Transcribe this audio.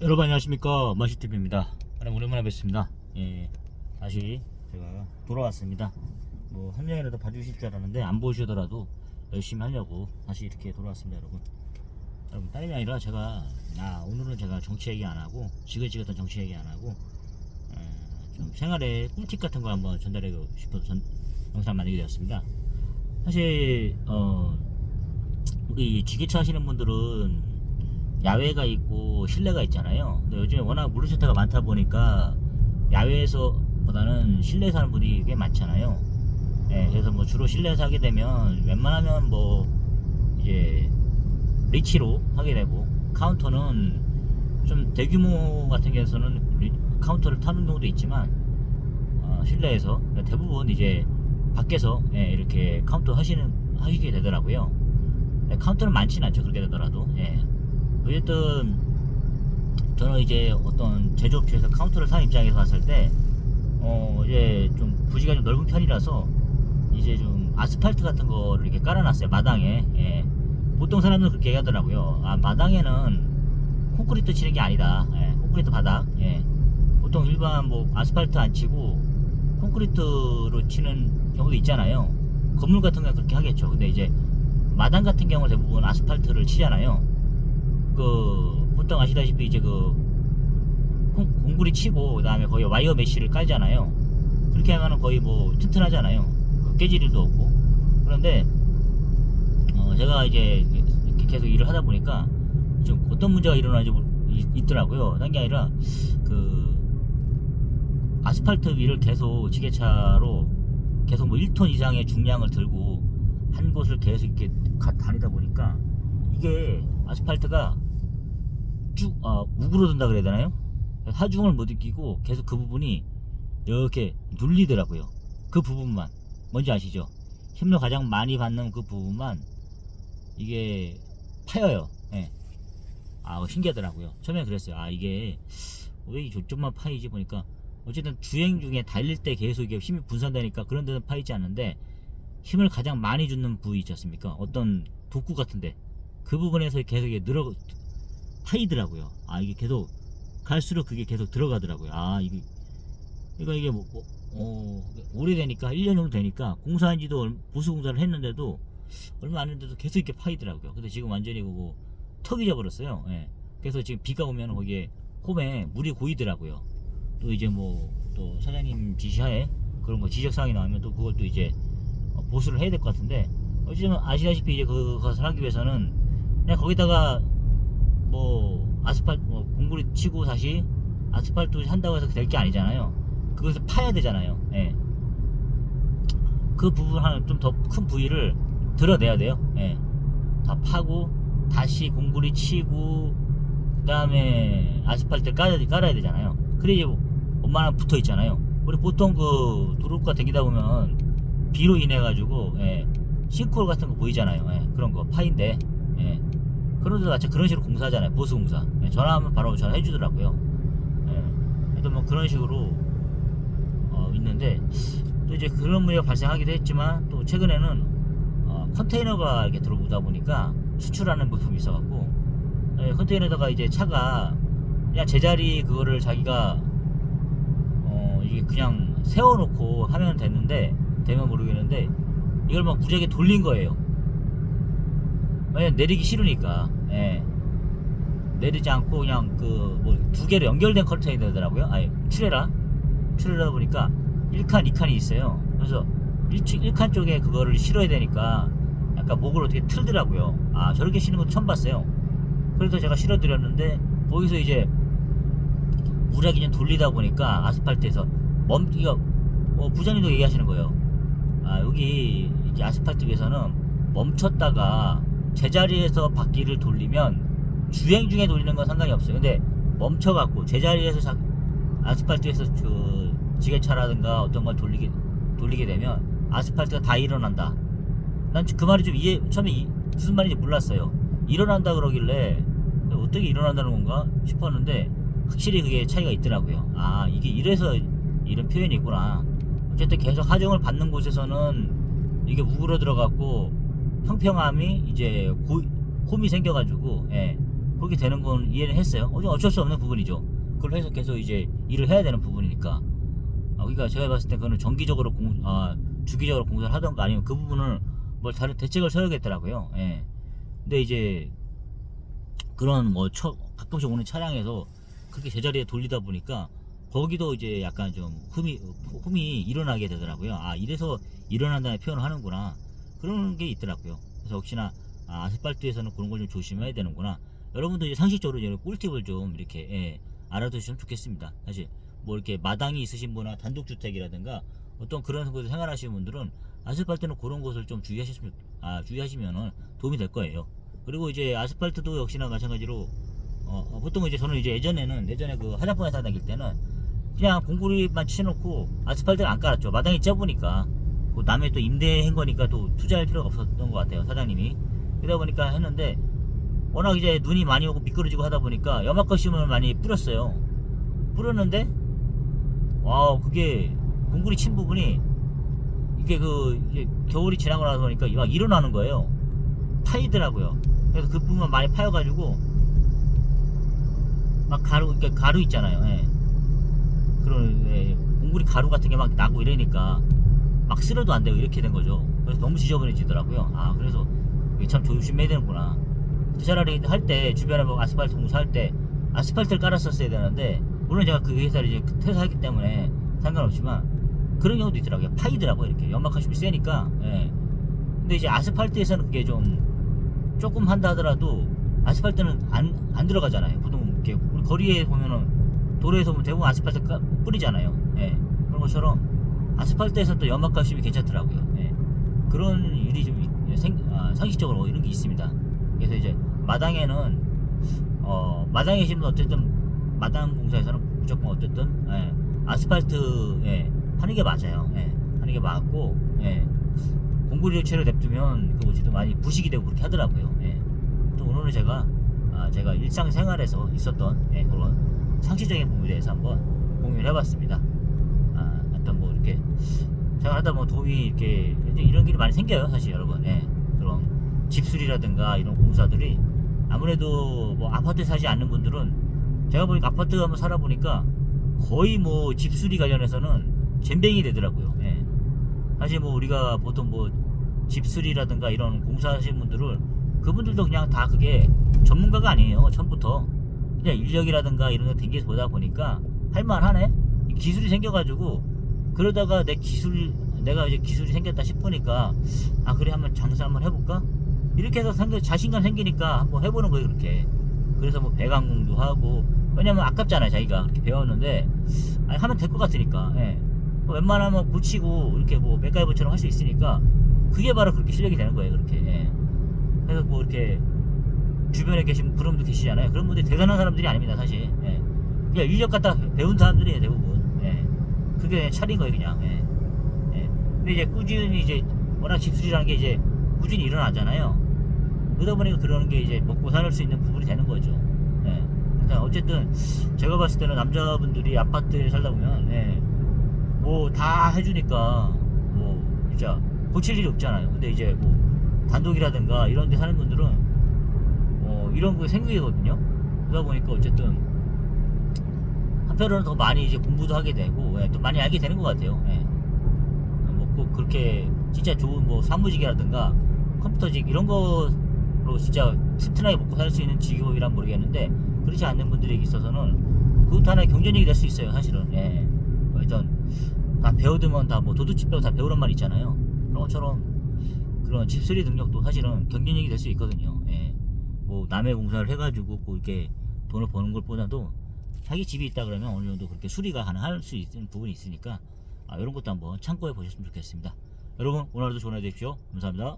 여러분 안녕하십니까, 마시TV입니다. 오랜만에 뵙습니다. 예, 다시 제가 돌아왔습니다. 뭐 한 명이라도 봐주실 줄 알았는데 안 보시더라도 열심히 하려고 다시 이렇게 돌아왔습니다. 여러분 다름이 아니라 오늘은 제가 정치 얘기 안 하고, 지긋지긋한 정치 얘기 안 하고, 좀 생활의 꿀팁 같은 거 한번 전달해 싶어서 영상 만들게 되었습니다. 사실 우리 지게차 하시는 분들은 야외가 있고 실내가 있잖아요. 근데 요즘에 워낙 물류센터가 많다 보니까 야외에서보다는 실내에서 사는 분이 꽤 많잖아요. 예, 그래서 뭐 주로 실내에서 하게 되면 웬만하면 뭐 이제 리치로 하게 되고, 카운터는 좀 대규모 같은 경우에는 카운터를 타는 경우도 있지만, 실내에서 대부분 이제 밖에서 이렇게 카운터 하시게 되더라고요. 카운터는 많지는 않죠, 그렇게 되더라도. 어쨌든 저는 이제 어떤 제조업체에서 카운터를 사는 입장에서 봤을 때 이제 좀 부지가 좀 넓은 편이라서 이제 좀 아스팔트 같은 거를 이렇게 깔아놨어요, 마당에. 보통 사람들은 그렇게 얘기하더라고요. 마당에는 콘크리트 치는 게 아니다. 콘크리트 바닥. 보통 일반 뭐 아스팔트 안 치고 콘크리트로 치는 경우도 있잖아요. 건물 같은 거 그렇게 하겠죠. 근데 이제 마당 같은 경우는 대부분 아스팔트를 치잖아요. 보통 아시다시피 이제 공구리 치고 그다음에 거의 와이어 메쉬를 깔잖아요. 그렇게 하면은 거의 뭐 튼튼하잖아요. 깨질 일도 없고. 그런데 제가 이제 이렇게 계속 일을 하다 보니까 좀 어떤 문제가 일어나지 있더라고요. 딴 게 아니라 아스팔트 위를 계속 지게차로 계속 뭐 1톤 이상의 중량을 들고 한 곳을 계속 이렇게 다니다 보니까 이게 아스팔트가 쭉 우그러든다 그래야 되나요? 하중을 못 느끼고 계속 그 부분이 이렇게 눌리더라고요. 그 부분만, 뭔지 아시죠? 힘을 가장 많이 받는 그 부분만 이게 파여요. 신기하더라고요. 처음에 그랬어요. 이게 왜 이 조점만 파이지 보니까, 어쨌든 주행 중에 달릴 때 계속 이게 힘이 분산되니까 그런 데는 파이지 않는데, 힘을 가장 많이 주는 부위 있지 않습니까? 어떤 독구 같은데 그 부분에서 계속 이게 파이더라고요. 이게 계속 갈수록 그게 계속 들어가더라고요. 이게 오래되니까 1년 정도 되니까, 공사한 지도 보수 공사를 했는데도 얼마 안 했는데도 계속 이렇게 파이더라고요. 근데 지금 완전히 턱이 져버렸어요. 그래서 지금 비가 오면 거기에 홈에 물이 고이더라고요. 또 이제 뭐 또 사장님 지시하에 그런 거 지적사항이 나오면 또 그것도 이제 보수를 해야 될 것 같은데, 어쨌든 아시다시피 이제 그것을 하기 위해서는 그냥 거기다가 뭐 아스팔트 뭐 공구리 치고 다시 아스팔트 한다고 해서 될 게 아니잖아요. 그것을 파야 되잖아요. 그 부분 하나 좀 더 큰 부위를 드러내야 돼요. 다 파고 다시 공구리 치고 그 다음에 아스팔트를 깔아야 되잖아요. 그래야 원만하게 붙어 있잖아요. 우리 보통 도로가 다니다 보면 비로 인해 가지고 싱크홀 같은 거 보이잖아요. 그런 거 파인데, 그런 데도 마치 그런 식으로 공사하잖아요, 보수 공사. 전화하면 바로 전화해 주더라고요. 또 뭐 그런 식으로 있는데, 또 이제 그런 문제가 발생하기도 했지만, 또 최근에는 컨테이너가 이렇게 들어오다 보니까 수출하는 부품이 있어갖고, 컨테이너에다가 이제 차가 그냥 제자리 그거를 자기가 이게 그냥 세워놓고 하면 되면 모르겠는데, 이걸 막 무지하게 돌린 거예요. 왜냐면 내리기 싫으니까. 내리지 않고 그냥 뭐 두 개로 연결된 컨테이너더라고요. 트레라 보니까 1칸 2칸이 있어요. 그래서 1칸 쪽에 그거를 실어야 되니까 약간 목을 어떻게 틀더라고요. 저렇게 실는 것도 처음 봤어요. 그래서 제가 실어 드렸는데, 거기서 이제 무작위 좀 돌리다 보니까 아스팔트에서 이거 부장님도 얘기하시는 거예요. 여기 이제 아스팔트 위에서는 멈췄다가 제자리에서 바퀴를 돌리면 주행 중에 돌리는 건 상관이 없어요. 근데 멈춰갖고 제자리에서 아스팔트에서 지게차라든가 어떤 걸 돌리게 되면 아스팔트가 다 일어난다. 난 그 말이 좀 처음에 무슨 말인지 몰랐어요. 일어난다 그러길래 어떻게 일어난다는 건가 싶었는데, 확실히 그게 차이가 있더라고요. 이게 이래서 이런 표현이 있구나. 어쨌든 계속 하중을 받는 곳에서는 이게 우그러 들어갔고 평평함이 이제 홈이 생겨가지고 그렇게 되는 건 이해는 했어요. 어쩔 수 없는 부분이죠. 그걸 해서 계속 이제 일을 해야 되는 부분이니까. 그러니까 제가 봤을 때 그거는 정기적으로 주기적으로 공사를 하던가 아니면 그 부분을 뭘 다른 대책을 세워야겠더라고요. 예. 근데 이제 그런 뭐 가끔씩 오는 차량에서 그렇게 제자리에 돌리다 보니까 거기도 이제 약간 좀 흠이 일어나게 되더라고요. 이래서 일어난다는 표현을 하는구나. 그런 게 있더라고요. 그래서 혹시나 아스팔트에서는 그런 걸 좀 조심해야 되는구나. 여러분도 이제 상식적으로 이제 꿀팁을 좀 이렇게 알아두시면 좋겠습니다. 사실 뭐 이렇게 마당이 있으신 분이나 단독주택이라든가 어떤 그런 곳에 생활하시는 분들은 아스팔트는 그런 곳을 좀 주의하시면은 도움이 될 거예요. 그리고 이제 아스팔트도 역시나 마찬가지로 보통 이제 저는 이제 예전에 그 하자포에 다닐 때는 그냥 공구리만 치놓고 아스팔트를 안 깔았죠. 마당이 좁으니까. 그 남의 또 임대한 거니까 또 투자할 필요가 없었던 것 같아요, 사장님이. 그러다 보니까 했는데 워낙 이제 눈이 많이 오고 미끄러지고 하다 보니까 염화칼슘을 많이 뿌렸어요. 뿌렸는데 그게 공구리 친 부분이 이게 겨울이 지나고 나서 보니까 막 일어나는 거예요. 파이더라고요. 그래서 그 부분만 많이 파여가지고 막 가루 있잖아요. 그런 공구리 가루 같은 게 막 나고 이러니까 막 쓸어도 안 되고 이렇게 된 거죠. 그래서 너무 지저분해지더라고요. 그래서 이게 참 조심해야 되는구나. 차라리 할 때 주변에 뭐 아스팔트 공사할 때 아스팔트를 깔았었어야 되는데, 물론 제가 그 회사를 이제 퇴사했기 때문에 상관없지만 그런 경우도 있더라고요. 파이더라고요. 이렇게 연막칼슘이 세니까. 근데 이제 아스팔트에서는 그게 좀 조금 한다 하더라도 아스팔트는 안 들어가잖아요. 보통 이렇게 우리 거리에 보면은 도로에서 보면 대부분 아스팔트 뿌리잖아요. 그런 것처럼 아스팔트에서 또 연막칼슘이 괜찮더라고요. 그런 일이 좀 상식적으로 이런 게 있습니다. 그래서 이제 마당에는 마당에 계시면 어쨌든 마당 공사에서는 무조건 어쨌든 아스팔트 하는 게 맞아요. 하는 게 맞고 공구리 채로 냅두면 그것도 많이 부식이 되고 그렇게 하더라고요. 또 오늘은 제가 일상생활에서 있었던 그런 상식적인 부분에 대해서 한번 공유를 해봤습니다. 하여튼 뭐 이렇게 생활하다 보면 도움이 이렇게 이런 일이 많이 생겨요, 사실 여러분. 그런 집수리라든가 이런 공사들이 아무래도 뭐 아파트에 사지 않는 분들은, 제가 보니까 아파트 한번 살아보니까 거의 뭐 집수리 관련해서는 젬병이 되더라고요. 사실 뭐 우리가 보통 뭐 집수리라든가 이런 공사하시는 분들을, 그분들도 그냥 다 그게 전문가가 아니에요. 처음부터 그냥 인력이라든가 이런 데 댕겨서 보다 보니까 할만하네, 기술이 생겨가지고, 그러다가 내가 이제 기술이 생겼다 싶으니까 그래 한번 장사 한번 해볼까, 이렇게 해서 자신감 생기니까 한번 해보는 거예요. 그렇게. 그래서 뭐 배관공도 하고, 왜냐면 아깝잖아요. 자기가 그렇게 배웠는데 하면 될 것 같으니까. 웬만하면 고치고 이렇게 뭐 맥가이버처럼 할 수 있으니까 그게 바로 그렇게 실력이 되는 거예요. 그렇게. 그래서 뭐 이렇게 주변에 계신 그런 분도 계시잖아요. 그런 분들이 대단한 사람들이 아닙니다, 사실. 그냥 인력 갖다 배운 사람들이에요, 대부분. 그게 그냥 차린 거예요, 그냥. 근데 이제 꾸준히 이제 워낙 집수리라는 게 이제 꾸준히 일어나잖아요. 그러다 보니까 그러는 게 이제 먹고 살 수 있는 부분이 되는 거죠. 그러니까 어쨌든 제가 봤을 때는 남자분들이 아파트에 살다 보면 뭐 다 해주니까 뭐 진짜 고칠 일이 없잖아요. 근데 이제 뭐 단독이라든가 이런 데 사는 분들은 이런 거 생기거든요. 그러다 보니까 어쨌든 한편으로는 더 많이 이제 공부도 하게 되고 또 많이 알게 되는 것 같아요. 뭐 꼭 그렇게 진짜 좋은 뭐 사무직이라든가 컴퓨터직 이런 거로 진짜 튼튼하게 먹고 살 수 있는 직업이란 모르겠는데, 그렇지 않는 분들에게 있어서는 그것도 하나의 경쟁력이 될 수 있어요, 사실은. 일단 다 배워두면 다 뭐 도둑집 빼고 다 배우란 말 있잖아요. 그런 것처럼 그런 집수리 능력도 사실은 경쟁력이 될 수 있거든요. 뭐 남의 공사를 해가지고 꼭 이렇게 돈을 버는 것보다도 자기 집이 있다 그러면 어느 정도 그렇게 수리가 가능할 수 있는 부분이 있으니까 이런 것도 한번 참고해 보셨으면 좋겠습니다. 여러분 오늘도 좋은 하루 되십시오. 감사합니다.